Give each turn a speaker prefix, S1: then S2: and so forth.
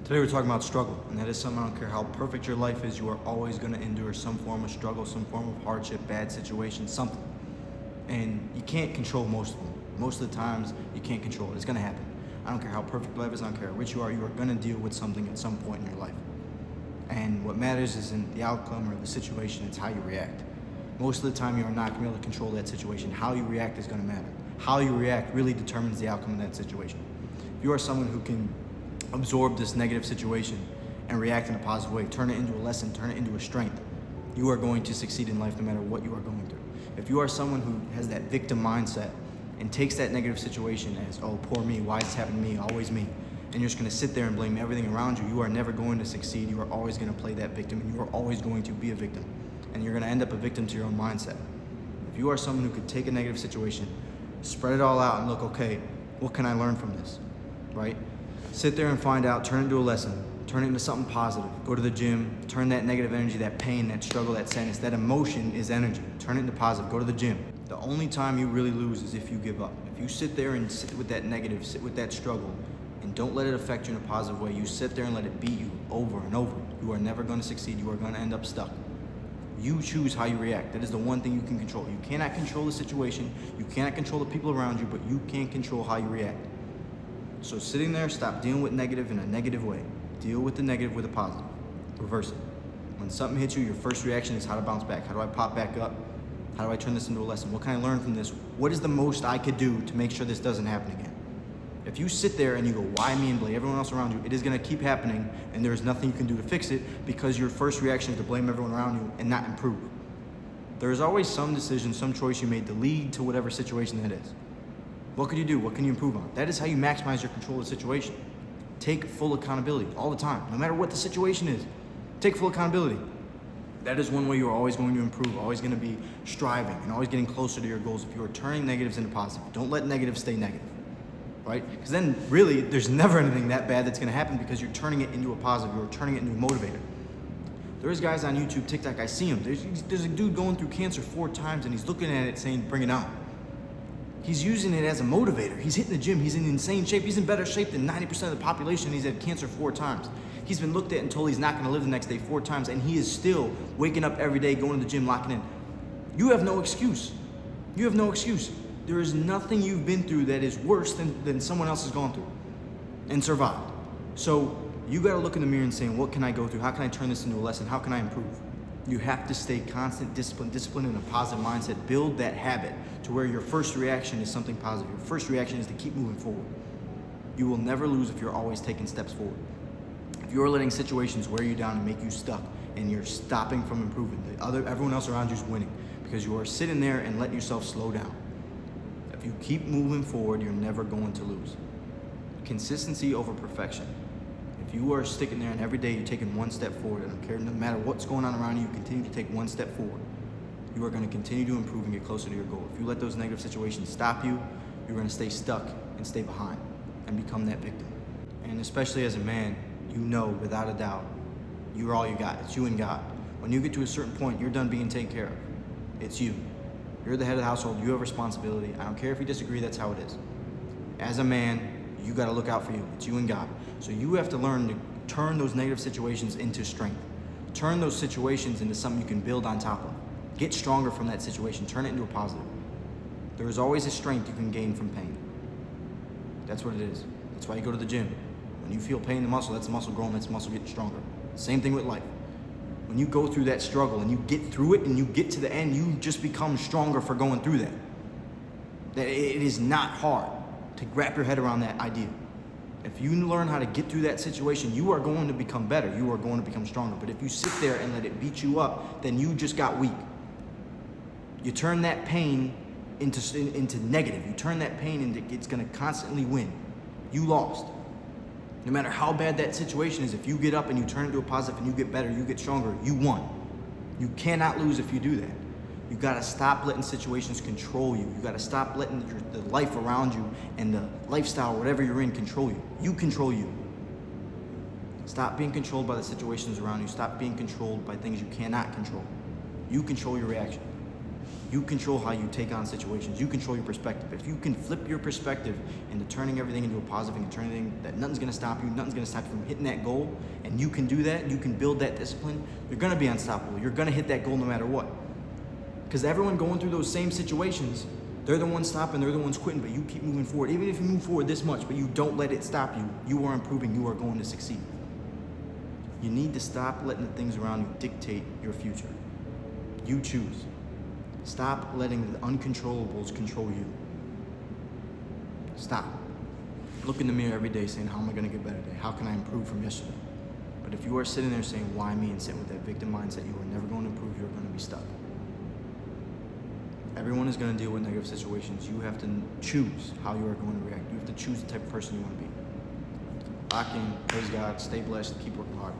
S1: Today we're talking about struggle, and that is something I don't care how perfect your life is, you are always going to endure some form of struggle, some form of hardship, bad situation, something. And you can't control most of them. Most of the times, you can't control it. It's going to happen. I don't care how perfect life is, I don't care how rich you are going to deal with something at some point in your life. And what matters isn't the outcome or the situation, it's how you react. Most of the time, you are not going to be able to control that situation. How you react is going to matter. How you react really determines the outcome of that situation. If you are someone who can absorb this negative situation and react in a positive way, turn it into a lesson, turn it into a strength, you are going to succeed in life no matter what you are going through. If you are someone who has that victim mindset and takes that negative situation as, oh, poor me, why is this happening to me, always me, and you're just going to sit there and blame everything around you, you are never going to succeed. You are always going to play that victim, and you are always going to be a victim, and you're going to end up a victim to your own mindset. If you are someone who could take a negative situation, spread it all out and look, okay, what can I learn from this, right? Sit there and find out, turn it into a lesson, turn it into something positive. Go to the gym, turn that negative energy, that pain, that struggle, that sadness, that emotion is energy. Turn it into positive, go to the gym. The only time you really lose is if you give up. If you sit there and sit with that negative, sit with that struggle, and don't let it affect you in a positive way, you sit there and let it beat you over and over, you are never going to succeed. You are going to end up stuck. You choose how you react. That is the one thing you can control. You cannot control the situation, you cannot control the people around you, but you can control how you react. So sitting there, stop dealing with negative in a negative way. Deal with the negative with a positive. Reverse it. When something hits you, your first reaction is how to bounce back. How do I pop back up? How do I turn this into a lesson? What can I learn from this? What is the most I could do to make sure this doesn't happen again? If you sit there and you go, why me, and blame everyone else around you, it is going to keep happening, and there is nothing you can do to fix it because your first reaction is to blame everyone around you and not improve. There is always some decision, some choice you made to lead to whatever situation that is. What could you do? What can you improve on? That is how you maximize your control of the situation. Take full accountability all the time, no matter what the situation is. Take full accountability. That is one way you're always going to improve, always going to be striving, and always getting closer to your goals if you are turning negatives into positive. Don't let negatives stay negative, right? Because then really, there's never anything that bad that's going to happen because you're turning it into a positive, you're turning it into a motivator. There's guys on YouTube, TikTok, I see him. There's a dude going through cancer 4 times, and he's looking at it saying, bring it on. He's using it as a motivator. He's hitting the gym. He's in insane shape. He's in better shape than 90% of the population. He's had cancer 4 times. He's been looked at and told he's not going to live the next day 4 times, and he is still waking up every day, going to the gym, locking in. You have no excuse. You have no excuse. There is nothing you've been through that is worse than someone else has gone through and survived. So you got to look in the mirror and saying, what can I go through? How can I turn this into a lesson? How can I improve? You have to stay constant, discipline in a positive mindset. Build that habit to where your first reaction is something positive. Your first reaction is to keep moving forward. You will never lose if you're always taking steps forward. If you're letting situations wear you down and make you stuck and you're stopping from improving, everyone else around you is winning because you are sitting there and letting yourself slow down. If you keep moving forward, you're never going to lose. Consistency over perfection. If you are sticking there and every day you're taking one step forward, I don't care, no matter what's going on around you, you continue to take one step forward, you are going to continue to improve and get closer to your goal. If you let those negative situations stop you, you're going to stay stuck and stay behind and become that victim. And especially as a man, you know without a doubt, you're all you got. It's you and God. When you get to a certain point, you're done being taken care of. It's you. You're the head of the household. You have responsibility. I don't care if you disagree, that's how it is. As a man, you got to look out for you. It's you and God. So you have to learn to turn those negative situations into strength. Turn those situations into something you can build on top of. Get stronger from that situation. Turn it into a positive. There is always a strength you can gain from pain. That's what it is. That's why you go to the gym. When you feel pain in the muscle, that's the muscle growing, that's the muscle getting stronger. Same thing with life. When you go through that struggle and you get through it and you get to the end, you just become stronger for going through that. That it is not hard to wrap your head around that idea. If you learn how to get through that situation, you are going to become better. You are going to become stronger. But if you sit there and let it beat you up, then you just got weak. You turn that pain into negative. You turn that pain into it's going to constantly win. You lost. No matter how bad that situation is, if you get up and you turn it into a positive and you get better, you get stronger, you won. You cannot lose if you do that. You gotta stop letting situations control you. You gotta stop letting the life around you and the lifestyle, whatever you're in, control you. You control you. Stop being controlled by the situations around you. Stop being controlled by things you cannot control. You control your reaction. You control how you take on situations. You control your perspective. If you can flip your perspective into turning everything into a positive and turning everything that nothing's gonna stop you, nothing's gonna stop you from hitting that goal, and you can do that, you can build that discipline, you're gonna be unstoppable. You're gonna hit that goal no matter what. Because everyone going through those same situations, they're the ones stopping, they're the ones quitting, but you keep moving forward. Even if you move forward this much, but you don't let it stop you, you are improving, you are going to succeed. You need to stop letting the things around you dictate your future. You choose. Stop letting the uncontrollables control you. Stop. Look in the mirror every day saying, how am I gonna get better today? How can I improve from yesterday? But if you are sitting there saying, why me, and sitting with that victim mindset, you are never going to improve, you're gonna be stuck. Everyone is gonna deal with negative situations. You have to choose how you are going to react. You have to choose the type of person you wanna be. Lock in, praise God, stay blessed, keep working hard.